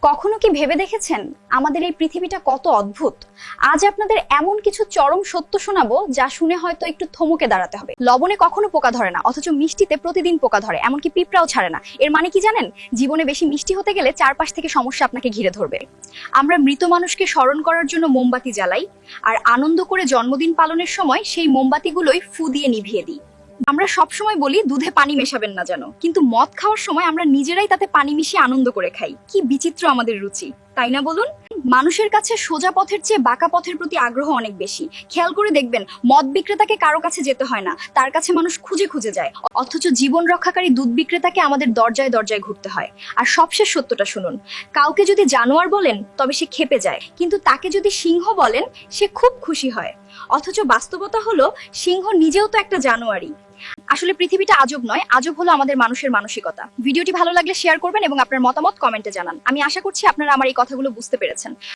কখনো কি ভেবে দেখেছেন আমাদের এই পৃথিবীটা কত অদ্ভুত? আজ আপনাদের এমন কিছু চরম সত্য শোনাবো যা শুনে হয়তো একটু থমকে দাঁড়াতে হবে। লবণে কখনো পোকা ধরে না, অথচ মিষ্টিতে প্রতিদিন পোকা ধরে, এমনকি পিঁপড়াও ছাড়ে না। এর মানে কি জানেন? জীবনে বেশি মিষ্টি হতে গেলে চারপাশ থেকে সমস্যা আপনাকে ঘিরে ধরবে। আমরা মৃত মানুষকে স্মরণ করার জন্য মোমবাতি জ্বালাই, আর আনন্দ করে জন্মদিন পালনের সময় সেই মোমবাতিগুলোই ফু দিয়ে নিভিয়ে দিই। আমরা সবসময় বলি দুধে পানি মেশাবেন না যেন, কিন্তু মদ খাওয়ার সময় আমরা নিজেরাই তাতে পানি মিশিয়ে আনন্দ করে খাই। কি বিচিত্র আমাদের রুচি, তাই না বলুন? মানুষের কাছে সোজা পথের চেয়ে বাঁকা পথের প্রতি আগ্রহ অনেক বেশি। খেয়াল করে দেখবেন, মদ বিক্রেতাকে কারো কাছে যেতে হয় না, তার কাছে মানুষ খুঁজে খুঁজে যায়। অথচ জীবন রক্ষাকারী দুধ বিক্রেতাকে আমাদের দরজায় দরজায় ঘুরতে হয়। আর সবশেষ সত্যটা শুনুন, কাউকে যদি জানোয়ার বলেন তবে সে ক্ষেপে যায়, কিন্তু তাকে যদি সিংহ বলেন সে খুব খুশি হয়। অথচ বাস্তবতা হলো, সিংহ নিজেও তো একটা জানোয়ারই। আসলে পৃথিবীটা আজব নয়, আজব হলো আমাদের মানুষের মানসিকতা। ভিডিওটি ভালো লাগলে শেয়ার করবেন এবং আপনার মতামত কমেন্টে জানান। আমি আশা করছি আপনারা আমার এই কথাগুলো বুঝতে পেরেছেন।